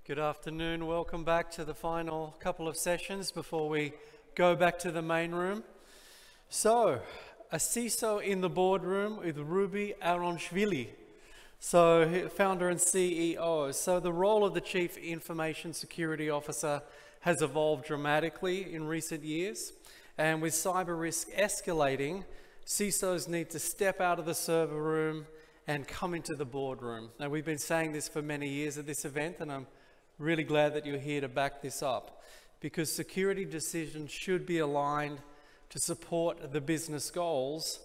Good afternoon. Welcome back to the final couple of sessions before we go back to the main room. So, a CISO in the boardroom with Rubi Aronashvili. So, founder and CEO. So, the role of the Chief Information Security Officer has evolved dramatically in recent years. And with cyber risk escalating, CISOs need to step out of the server room and come into the boardroom. Now, we've been saying this for many years at this event, and I'm really glad that you're here to back this up, because security decisions should be aligned to support the business goals,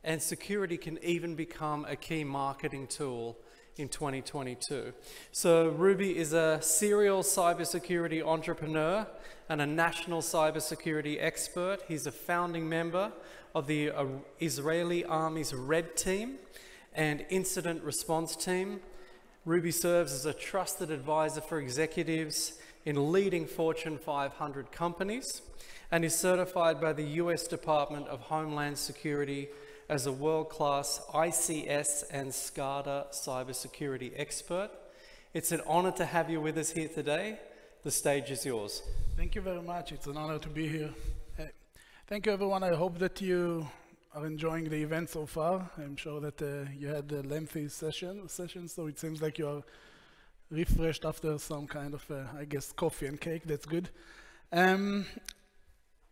and security can even become a key marketing tool in 2022. So Rubi is a serial cybersecurity entrepreneur and a national cybersecurity expert. He's a founding member of the Israeli Army's Red Team and Incident Response Team. Rubi serves as a trusted advisor for executives in leading Fortune 500 companies and is certified by the US Department of Homeland Security as a world-class ICS and SCADA cybersecurity expert. It's an honor to have you with us here today. The stage is yours. Thank you very much. It's an honor to be here. Thank you, everyone. I hope that you are enjoying the event so far. I'm sure that you had a lengthy session, so it seems like you are refreshed after some kind of, I guess, coffee and cake. That's good.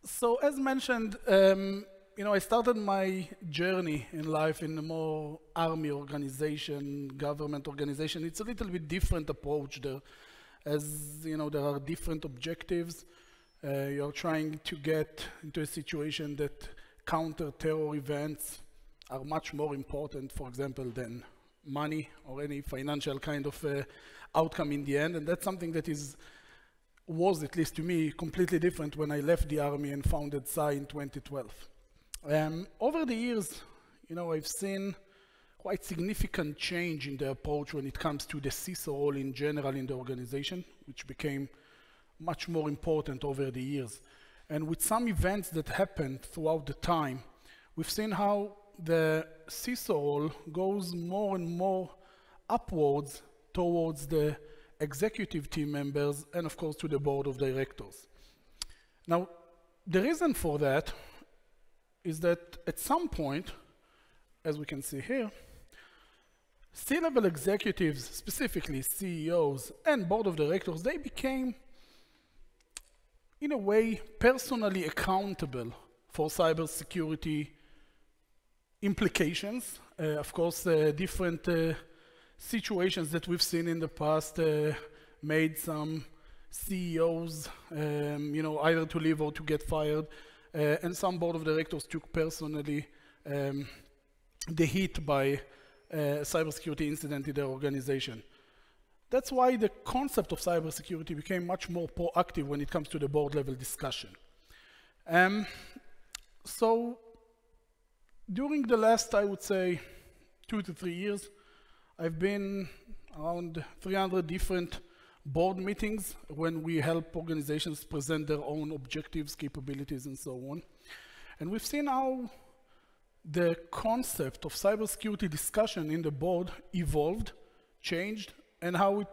So as mentioned, I started my journey in life in a more army organization, government organization. It's a little bit different approach there. As you know, there are different objectives. You're trying to get into a situation that counter-terror events are much more important, for example, than money or any financial kind of outcome in the end. And that's something that was, at least to me, completely different when I left the army and founded CI in 2012. Over the years, I've seen quite significant change in the approach when it comes to the CISO role in general in the organization, which became much more important over the years. And with some events that happened throughout the time, we've seen how the CISO role goes more and more upwards towards the executive team members and, of course, to the board of directors. Now, the reason for that is that at some point, as we can see here, C-level executives, specifically CEOs and board of directors, they became in a way, personally accountable for cybersecurity implications. Of course, different situations that we've seen in the past made some CEOs, either to leave or to get fired, and some board of directors took personally the hit by a cybersecurity incident in their organization. That's why the concept of cybersecurity became much more proactive when it comes to the board level discussion. So during the last, I would say, 2 to 3 years, I've been around 300 different board meetings when we help organizations present their own objectives, capabilities, and so on. And we've seen how the concept of cybersecurity discussion in the board evolved, changed, and how it,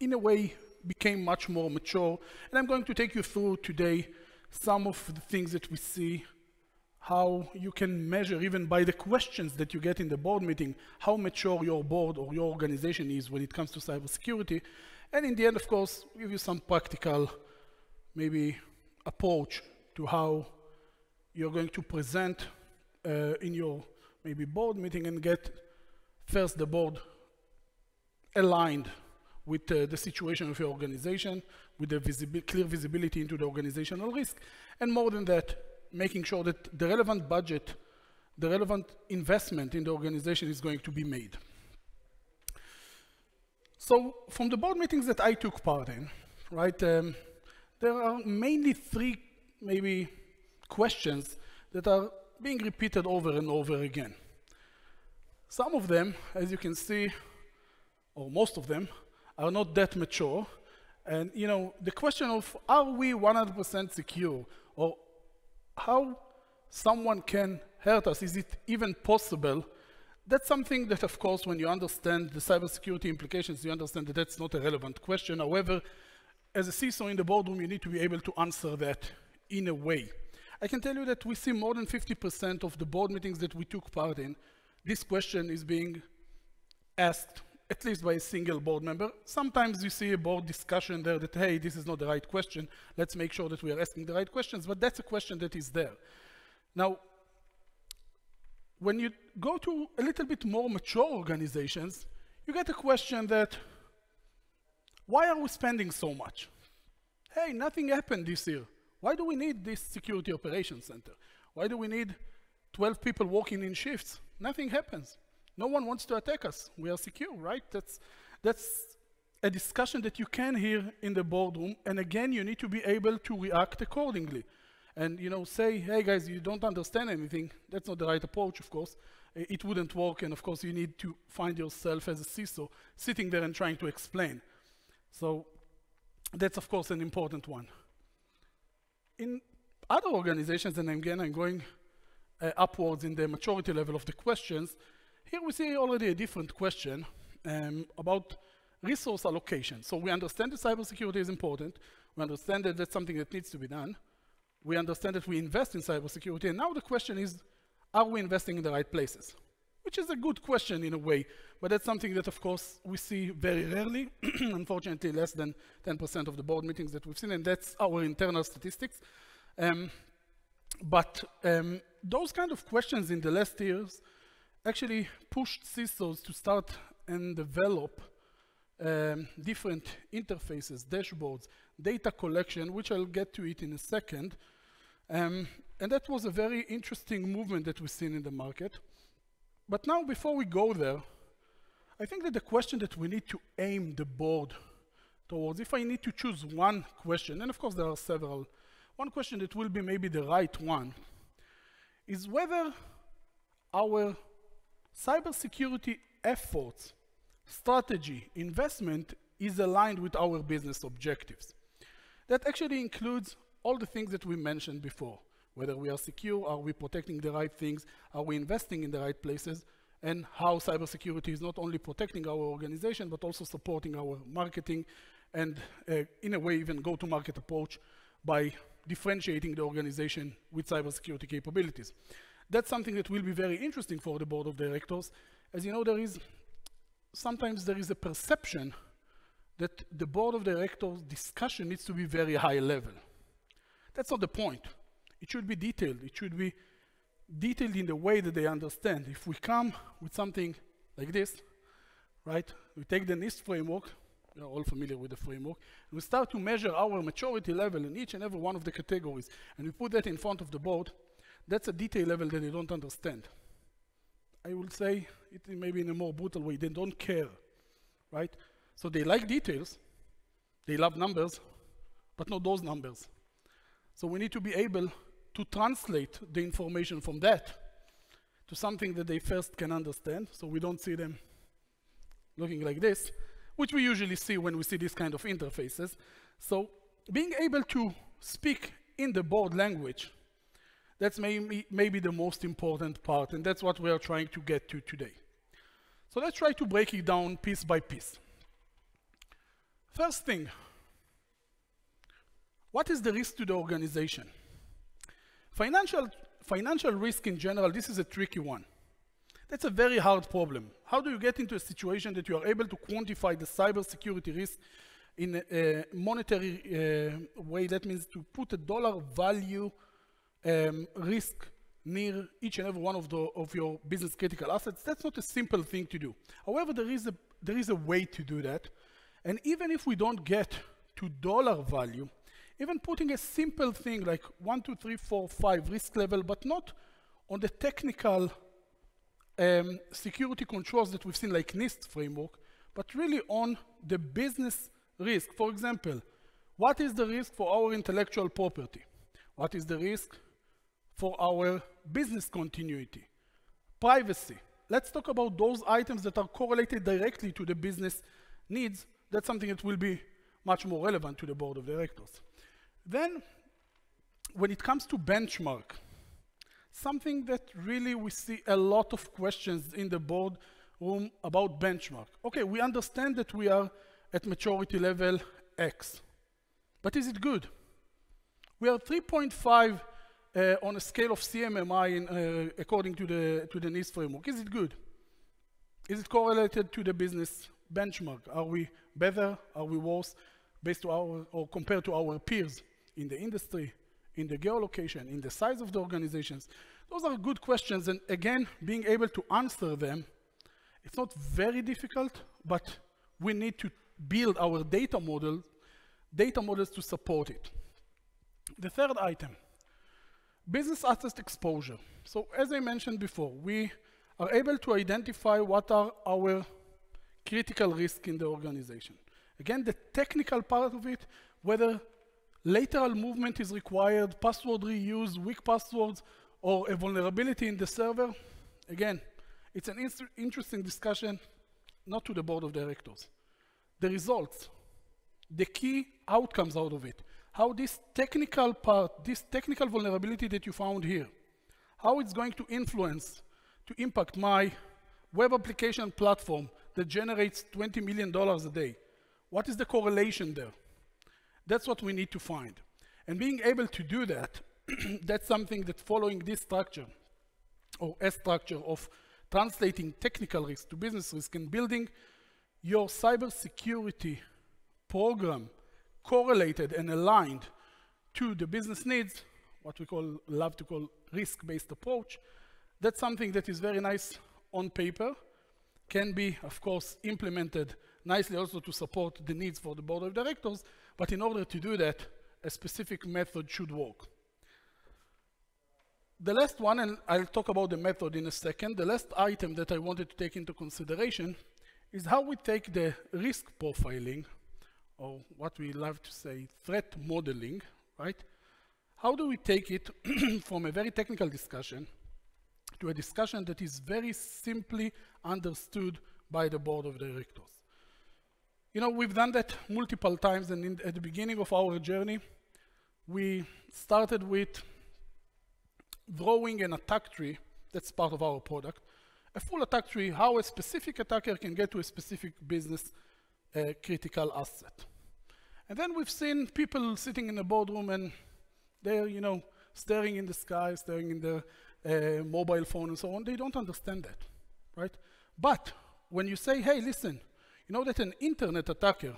in a way, became much more mature. And I'm going to take you through today some of the things that we see, how you can measure, even by the questions that you get in the board meeting, how mature your board or your organization is when it comes to cybersecurity. And in the end, of course, give you some practical, maybe, approach to how you're going to present in your, maybe, board meeting and get, first, the board aligned with the situation of your organization, with the clear visibility into the organizational risk, and more than that, making sure that the relevant budget, the relevant investment in the organization is going to be made. So from the board meetings that I took part in, right, there are mainly 3, maybe, questions that are being repeated over and over again. Some of them, as you can see, or most of them, are not that mature. And the question of, are we 100% secure? Or how someone can hurt us? Is it even possible That's something that, of course, when you understand the cybersecurity implications, you understand that that's not a relevant question. However, as a CISO in the boardroom, you need to be able to answer that in a way. I can tell you that we see more than 50% of the board meetings that we took part in, this question is being asked at least by a single board member. Sometimes you see a board discussion there that, hey, this is not the right question. Let's make sure that we are asking the right questions, but that's a question that is there. Now, when you go to a little bit more mature organizations, you get a question that, why are we spending so much? Hey, nothing happened this year. Why do we need this security operations center? Why do we need 12 people working in shifts? Nothing happens. No one wants to attack us. We are secure, right? That's a discussion that you can hear in the boardroom. And again, you need to be able to react accordingly. And say, hey guys, you don't understand anything. That's not the right approach, of course. It wouldn't work. And of course, you need to find yourself as a CISO sitting there and trying to explain. So that's, of course, an important one. In other organizations, and again, I'm going upwards in the maturity level of the questions, here we see already a different question about resource allocation. So we understand that cybersecurity is important. We understand that that's something that needs to be done. We understand that we invest in cybersecurity. And now the question is, are we investing in the right places? Which is a good question in a way, but that's something that, of course, we see very rarely. Unfortunately, less than 10% of the board meetings that we've seen, and that's our internal statistics. But those kind of questions in the last years actually pushed CISOs to start and develop different interfaces, dashboards, data collection, which I'll get to it in a second. And that was a very interesting movement that we've seen in the market. But now, before we go there, I think that the question that we need to aim the board towards, if I need to choose one question, and of course there are several, one question that will be maybe the right one, is whether our cybersecurity efforts, strategy, investment is aligned with our business objectives. That actually includes all the things that we mentioned before. Whether we are secure, are we protecting the right things, are we investing in the right places, and how cybersecurity is not only protecting our organization, but also supporting our marketing, and in a way even go-to-market approach by differentiating the organization with cybersecurity capabilities. That's something that will be very interesting for the board of directors. As you know, sometimes there is a perception that the board of directors discussion needs to be very high level. That's not the point. It should be detailed. It should be detailed in the way that they understand. If we come with something like this, right? We take the NIST framework, you're all familiar with the framework, and we start to measure our maturity level in each and every one of the categories, and we put that in front of the board. That's a detail level that they don't understand. I will say it maybe in a more brutal way, they don't care, right? So they like details, they love numbers, but not those numbers. So we need to be able to translate the information from that to something that they first can understand, so we don't see them looking like this, which we usually see when we see these kind of interfaces. So being able to speak in the board language, that's maybe the most important part, and that's what we are trying to get to today. So let's try to break it down piece by piece. First thing, what is the risk to the organization? Financial risk in general, this is a tricky one. That's a very hard problem. How do you get into a situation that you are able to quantify the cybersecurity risk in a monetary way? That means to put a dollar value risk near each and every one of your business critical assets. That's not a simple thing to do. However, there is a way to do that. And even if we don't get to dollar value, even putting a simple thing like 1, 2, 3, 4, 5 risk level, but not on the technical security controls that we've seen like NIST framework, but really on the business risk. For example, what is the risk for our intellectual property? What is the risk for our business continuity? Privacy. Let's talk about those items that are correlated directly to the business needs. That's something that will be much more relevant to the board of directors. Then, when it comes to benchmark, something that really we see a lot of questions in the boardroom about benchmark. Okay, we understand that we are at maturity level X, but is it good? We are 3.5 on a scale of CMMI according to the NIST framework. Is it good? Is it correlated to the business benchmark? Are we better? Are we worse based to our, or compared to our peers in the industry, in the geolocation, in the size of the organizations? Those are good questions, and again, being able to answer them, it's not very difficult, but we need to build our data models to support it. The third item, business asset exposure. So as I mentioned before, we are able to identify what are our critical risks in the organization. Again, the technical part of it, whether lateral movement is required, password reuse, weak passwords, or a vulnerability in the server, again, it's an interesting discussion, not to the board of directors. The results, the key outcomes out of it, how this technical part, this technical vulnerability that you found here, how it's going to influence, to impact my web application platform that generates $20 million a day. What is the correlation there? That's what we need to find. And being able to do that, that's something that following this structure, or a structure of translating technical risk to business risk and building your cybersecurity program correlated and aligned to the business needs, what we love to call risk-based approach. That's something that is very nice on paper, can be, of course, implemented nicely also to support the needs for the board of directors, but in order to do that, a specific method should work. The last one, and I'll talk about the method in a second, the last item that I wanted to take into consideration is how we take the risk profiling, or what we love to say, threat modeling, right? How do we take it from a very technical discussion to a discussion that is very simply understood by the board of directors? You know, we've done that multiple times, and at the beginning of our journey, we started with drawing an attack tree. That's part of our product. A full attack tree, how a specific attacker can get to a specific business critical asset. And then we've seen people sitting in a boardroom and they're, you know, staring in the sky, staring in their mobile phone and so on. They don't understand that, right? But when you say, hey, listen, you know that an internet attacker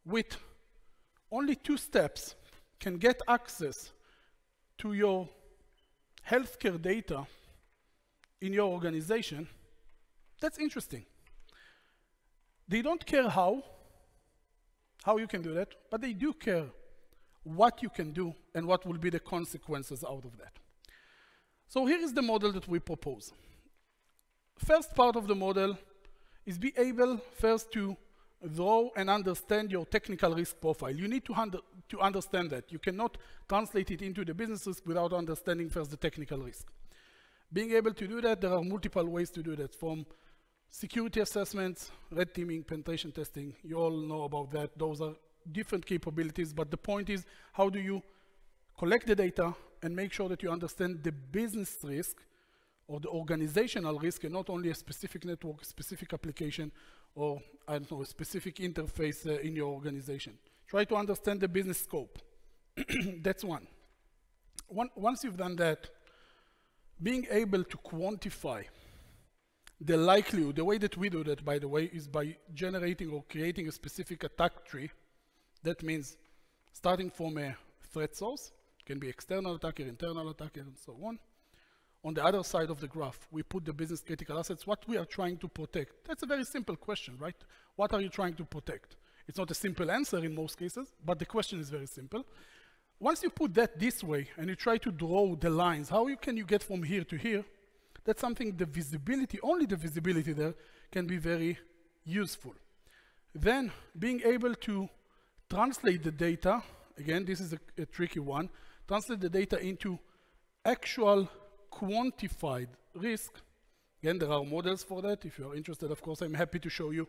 with only 2 steps can get access to your healthcare data in your organization, that's interesting. They don't care how you can do that, but they do care what you can do and what will be the consequences out of that. So here is the model that we propose. First part of the model is be able first to draw and understand your technical risk profile. You need to understand that. You cannot translate it into the business risk without understanding first the technical risk. Being able to do that, there are multiple ways to do that, from security assessments, red teaming, penetration testing. You all know about that. Those are different capabilities, but the point is, how do you collect the data and make sure that you understand the business risk or the organizational risk, and not only a specific network, a specific application, or I don't know, a specific interface in your organization. Try to understand the business scope. That's one. Once you've done that, being able to quantify the likelihood, the way that we do that, by the way, is by generating or creating a specific attack tree. That means starting from a threat source, can be external attacker, internal attacker, and so on. On the other side of the graph, we put the business critical assets, what we are trying to protect. That's a very simple question, right? What are you trying to protect? It's not a simple answer in most cases, but the question is very simple. Once you put that this way and you try to draw the lines, how can you get from here to here? That's something, the visibility, only the visibility there can be very useful. Then being able to translate the data, again, this is a tricky one, translate the data into actual quantified risk. Again, there are models for that. If you're interested, of course, I'm happy to show you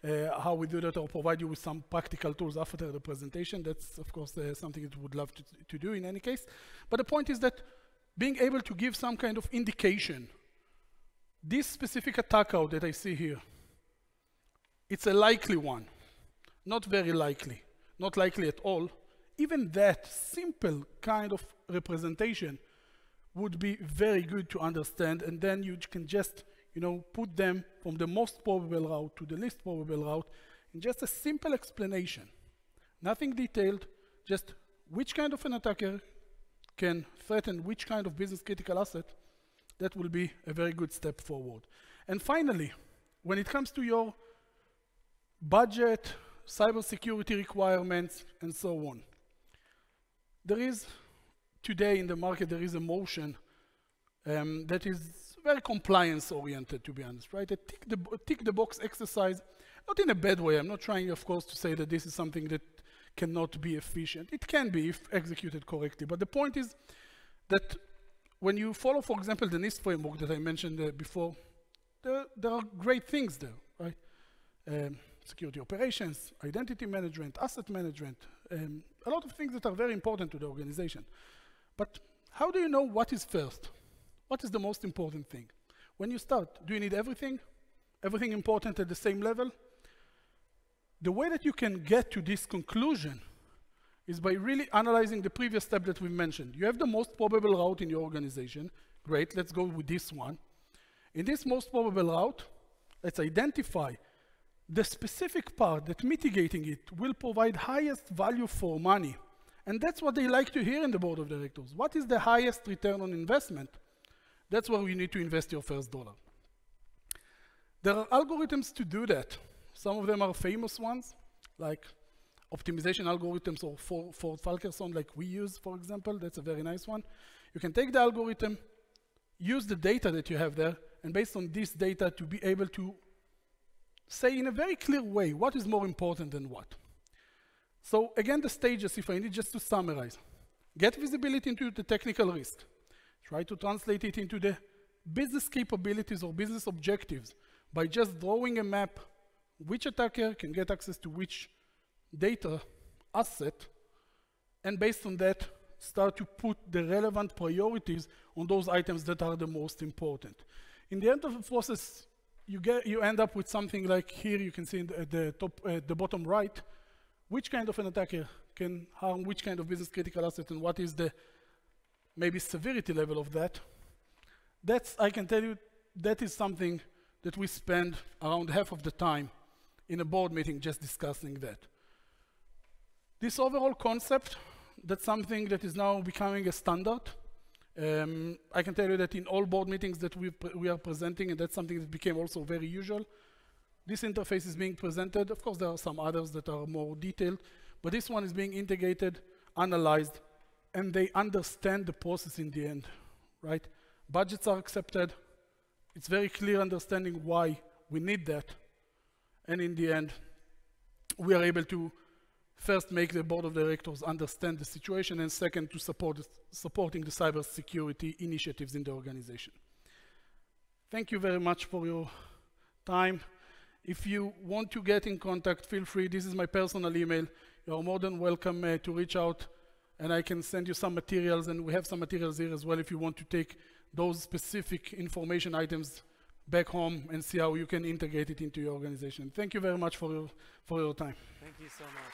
how we do that or provide you with some practical tools after the presentation. That's, of course, something that we would love to do in any case. But the point is that being able to give some kind of indication. This specific attack route that I see here, it's a likely one, not very likely, not likely at all. Even that simple kind of representation would be very good to understand, and then you can just, put them from the most probable route to the least probable route in just a simple explanation. Nothing detailed, just which kind of an attacker can threaten which kind of business critical asset. That will be a very good step forward. And finally, when it comes to your budget, cybersecurity requirements, and so on, there is today in the market, there is a motion that is very compliance-oriented, to be honest, right? A tick-the-box exercise, not in a bad way. I'm not trying, of course, to say that this is something that cannot be efficient. It can be if executed correctly. But the point is that when you follow, for example, the NIST framework that I mentioned before, there are great things there, right? Security operations, identity management, asset management, a lot of things that are very important to the organization. But how do you know what is first? What is the most important thing? When you start, do you need everything? Everything important at the same level? The way that you can get to this conclusion is by really analyzing the previous step that we mentioned. You have the most probable route in your organization. Great, let's go with this one. In this most probable route, let's identify the specific part that mitigating it will provide highest value for money. And that's what they like to hear in the board of directors. What is the highest return on investment? That's where you need to invest your first dollar. There are algorithms to do that. Some of them are famous ones, like optimization algorithms or for Falkerson, like we use, for example. That's a very nice one. You can take the algorithm, use the data that you have there, and based on this data to be able to say in a very clear way what is more important than what. So again, the stages, if I need just to summarize. Get visibility into the technical risk. Try to translate it into the business capabilities or business objectives by just drawing a map, which attacker can get access to which data asset, and based on that, start to put the relevant priorities on those items that are the most important. In the end of the process, you end up with something like here. You can see at the bottom right, which kind of an attacker can harm which kind of business critical asset and what is the maybe severity level of that. I can tell you, that is something that we spend around half of the time in a board meeting just discussing that. This overall concept, that's something that is now becoming a standard. I can tell you that in all board meetings that we are presenting, and that's something that became also very usual, this interface is being presented. Of course, there are some others that are more detailed, but this one is being integrated, analyzed, and they understand the process in the end, right? Budgets are accepted. It's very clear understanding why we need that. And in the end, we are able to first make the board of directors understand the situation, and second, to supporting the cybersecurity initiatives in the organization. Thank you very much for your time. If you want to get in contact, feel free. This is my personal email. You're more than welcome to reach out, and I can send you some materials, and we have some materials here as well if you want to take those specific information items back home and see how you can integrate it into your organization. Thank you very much for your time. Thank you so much.